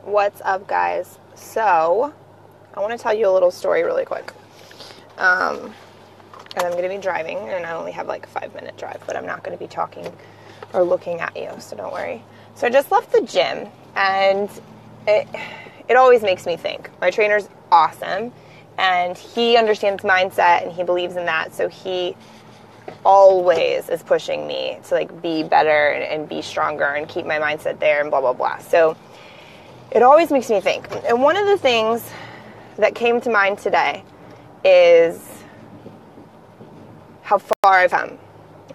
What's up, guys? So, I want to tell you a little story really quick. And I'm going to be driving, and I only have like a 5-minute drive, but I'm not going to be talking or looking at you, so don't worry. So I just left the gym, and it always makes me think. My trainer's awesome, and he understands mindset, and he believes in that, so he always is pushing me to like be better and be stronger and keep my mindset there and blah, blah, blah. So it always makes me think. And one of the things that came to mind today is how far I've come,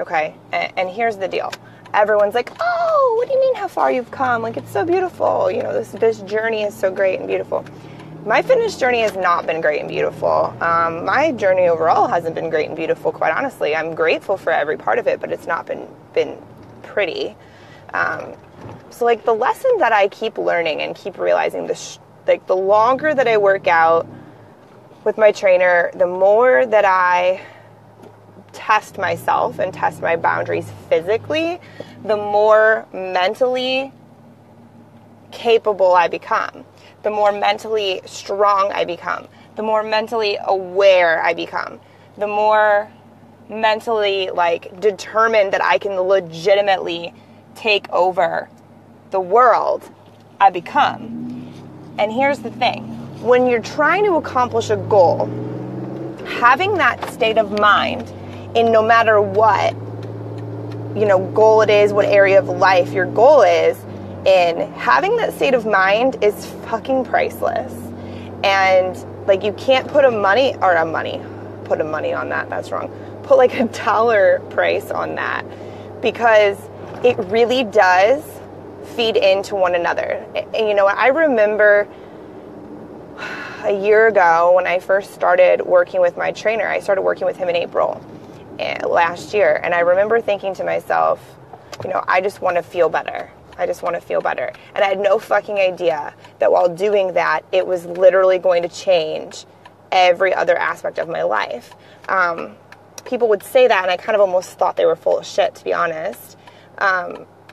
okay? And here's the deal. Everyone's like, oh, what do you mean how far you've come? Like, it's so beautiful. You know, this journey is so great and beautiful. My fitness journey has not been great and beautiful. My journey overall hasn't been great and beautiful, quite honestly. I'm grateful for every part of it, but it's not been pretty. So, like, the lesson that I keep learning and keep realizing, like, the longer that I work out with my trainer, the more that I test myself and test my boundaries physically, the more mentally capable I become, the more mentally strong I become, the more mentally aware I become, the more mentally, like, determined that I can legitimately take over the world I become. And here's the thing. When you're trying to accomplish a goal, having that state of mind in no matter what, you know, goal it is, what area of life your goal is in, having that state of mind is fucking priceless. And, like, you can't put put a money on that, that's wrong. Put like a dollar price on that, because it really does feed into one another. And, you know, I remember a year ago when I first started working with my trainer. I started working with him in April last year, and I remember thinking to myself, you know, I just want to feel better. I just want to feel better. And I had no fucking idea that while doing that, it was literally going to change every other aspect of my life. People would say that, and I kind of almost thought they were full of shit, to be honest.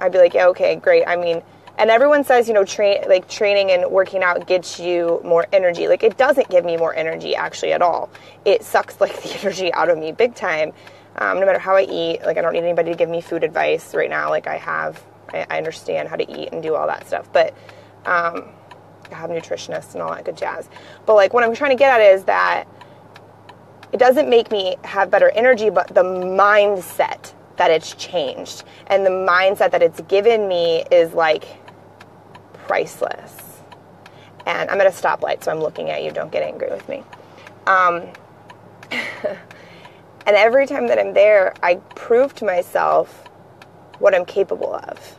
I'd be like, yeah, okay, great. I mean, and everyone says, you know, training and working out gets you more energy. Like, it doesn't give me more energy, actually, at all. It sucks, like, the energy out of me big time. No matter how I eat, like, I don't need anybody to give me food advice right now. Like, I understand how to eat and do all that stuff. But I have nutritionists and all that good jazz. But, like, what I'm trying to get at is that it doesn't make me have better energy, but the mindset that it's changed and the mindset that it's given me is, like, priceless. And I'm at a stoplight, so I'm looking at you. Don't get angry with me. And every time that I'm there, I prove to myself what I'm capable of.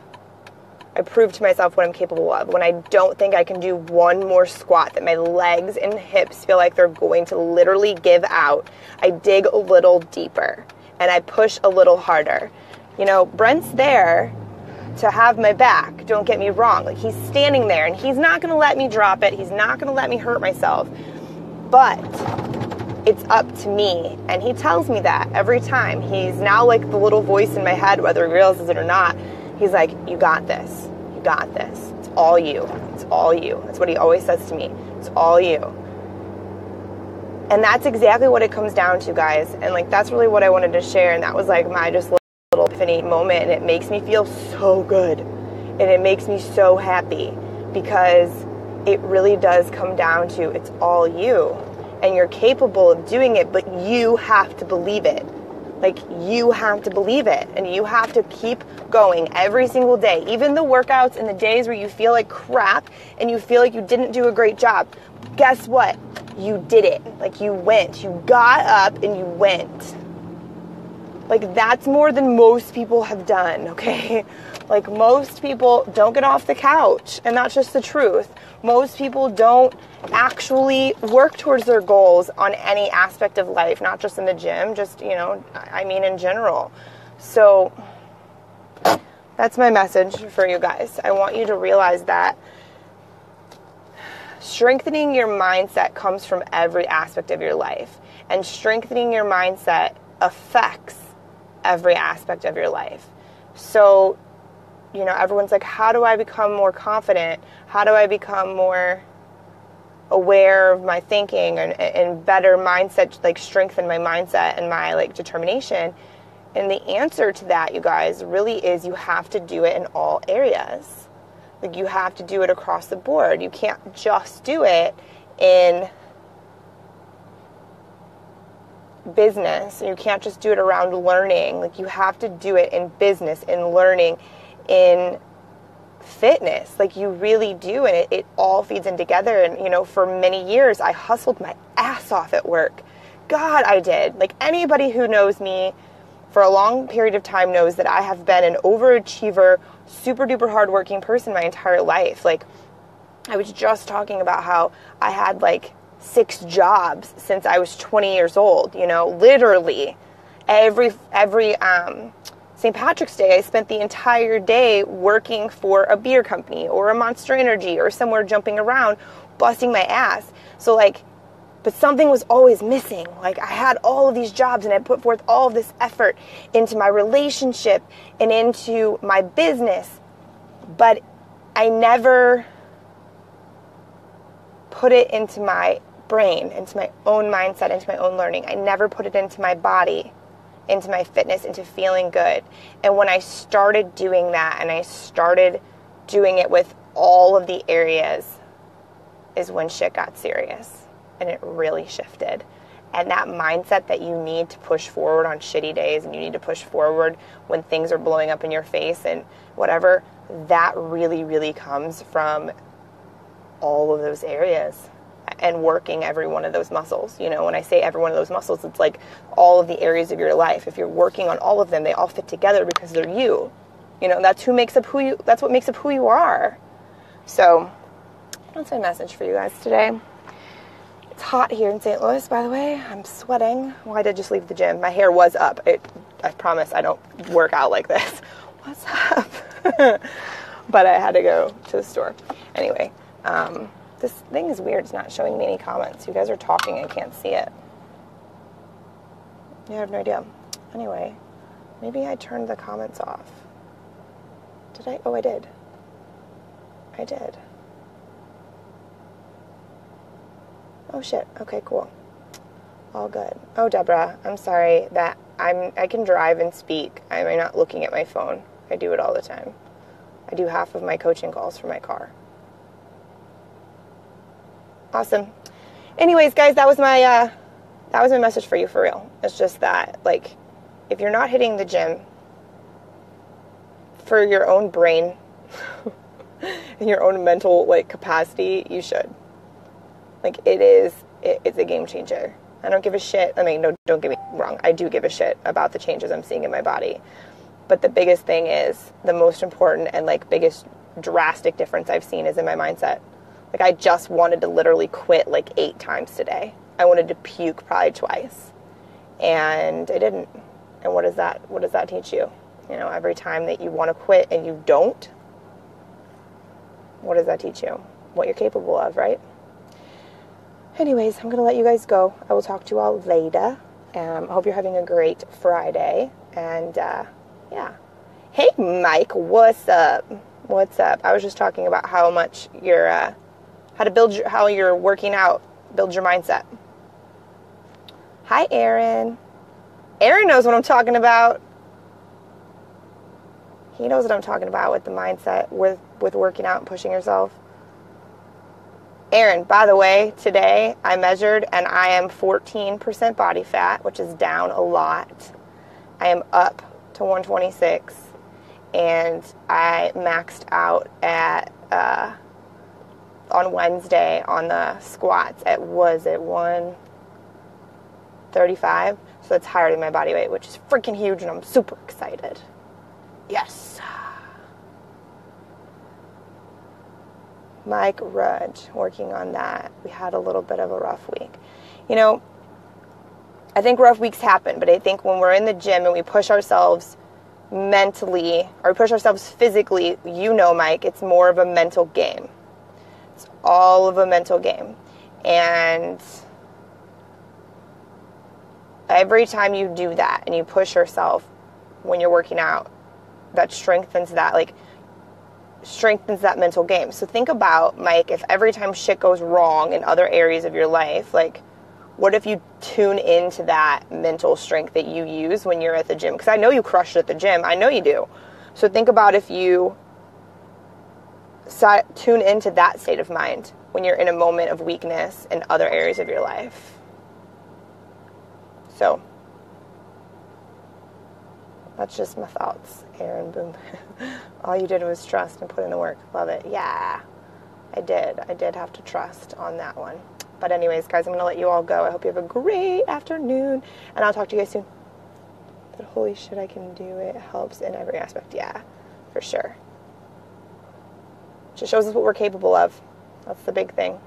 I prove to myself what I'm capable of. When I don't think I can do one more squat, that my legs and hips feel like they're going to literally give out, I dig a little deeper and I push a little harder. You know, Brent's there to have my back, don't get me wrong. Like, he's standing there and he's not going to let me drop it. He's not going to let me hurt myself. But it's up to me. And he tells me that every time. He's now like the little voice in my head, whether he realizes it or not. He's like, you got this. You got this. It's all you. It's all you. That's what he always says to me. It's all you. And that's exactly what it comes down to, guys. And, like, that's really what I wanted to share. And that was, like, my just little epiphany moment. And it makes me feel so good. And it makes me so happy, because it really does come down to it's all you. And you're capable of doing it, but you have to believe it. Like, you have to believe it. And you have to keep going every single day. Even the workouts and the days where you feel like crap and you feel like you didn't do a great job. Guess what? You did it. Like, you went. You got up and you went. Like, that's more than most people have done, okay? Like, most people don't get off the couch, and that's just the truth. Most people don't actually work towards their goals on any aspect of life, not just in the gym, just, you know, I mean in general. So that's my message for you guys. I want you to realize that strengthening your mindset comes from every aspect of your life, and strengthening your mindset affects every aspect of your life. So everyone's like, how do I become more confident? How do I become more aware of my thinking and better mindset, like strengthen my mindset and my like determination? And the answer to that, you guys, really is you have to do it in all areas. Like, you have to do it across the board. You can't just do it in business. You can't just do it around learning. Like, you have to do it in business, in learning, in fitness. Like, you really do, and it all feeds in together. And for many years I hustled my ass off at work. God, I did. Like, anybody who knows me for a long period of time knows that I have been an overachiever, super duper hardworking person my entire life. Like, I was just talking about how I had like 6 jobs since I was 20 years old. Literally every St. Patrick's Day, I spent the entire day working for a beer company or a Monster Energy or somewhere, jumping around, busting my ass. So but something was always missing. Like, I had all of these jobs and I put forth all of this effort into my relationship and into my business, but I never put it into my brain, into my own mindset, into my own learning. I never put it into my body, into my fitness, into feeling good. And when I started doing that, and I started doing it with all of the areas, is when shit got serious. And it really shifted. And that mindset that you need to push forward on shitty days, and you need to push forward when things are blowing up in your face and whatever, that really, really comes from all of those areas and working every one of those muscles. When I say every one of those muscles, it's like all of the areas of your life. If you're working on all of them, they all fit together because they're you. That's what makes up who you are. So that's my message for you guys today. It's hot here in St. Louis, by the way. I'm sweating. Well, I did just leave the gym. My hair was up. I promise I don't work out like this. What's up? But I had to go to the store. Anyway, this thing is weird. It's not showing me any comments. You guys are talking. I can't see it. Yeah, I have no idea. Anyway, maybe I turned the comments off. Did I? Oh, I did. I did. Oh shit. Okay, cool. All good. Oh, Deborah, I'm sorry that I can drive and speak. I'm not looking at my phone. I do it all the time. I do half of my coaching calls from my car. Awesome. Anyways, guys, that was my message for you, for real. It's just that, if you're not hitting the gym for your own brain and your own mental, capacity, you should. It's a game changer. I don't give a shit. I mean, no, don't get me wrong. I do give a shit about the changes I'm seeing in my body. But the biggest thing is, the most important and, biggest drastic difference I've seen is in my mindset. I just wanted to literally quit 8 times today. I wanted to puke probably twice. And I didn't. And what does that teach you? Every time that you want to quit and you don't, what does that teach you? What you're capable of, right? Anyways, I'm going to let you guys go. I will talk to you all later. I hope you're having a great Friday. And, yeah. Hey, Mike, what's up? What's up? I was just talking about how much you're, how you're working out, build your mindset. Hi, Aaron. Aaron knows what I'm talking about. He knows what I'm talking about with the mindset, with working out and pushing yourself. Aaron, by the way, today I measured and I am 14% body fat, which is down a lot. I am up to 126, and I maxed out at on Wednesday on the squats at, was it 135? So that's higher than my body weight, which is freaking huge, and I'm super excited. Yes. Mike Rudge, working on that. We had a little bit of a rough week. I think rough weeks happen, but I think when we're in the gym and we push ourselves mentally or push ourselves physically, Mike, it's more of a mental game. It's all of a mental game. And every time you do that and you push yourself when you're working out, that strengthens that. strengthens that mental game. So think about, Mike, if every time shit goes wrong in other areas of your life, like, what if you tune into that mental strength that you use when you're at the gym? Because I know you crush it at the gym. I know you do. So think about if you tune into that state of mind when you're in a moment of weakness in other areas of your life. So that's just my thoughts, Aaron. Boom. All you did was trust and put in the work. Love it. Yeah, I did have to trust on that one. But anyways, guys, I'm going to let you all go. I hope you have a great afternoon, and I'll talk to you guys soon. But holy shit, I can do it. It helps in every aspect. Yeah, for sure. Just shows us what we're capable of. That's the big thing.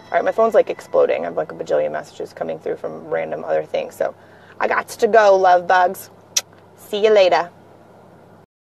All right, my phone's like exploding. I have like a bajillion messages coming through from random other things. So I got to go, love bugs. See you later.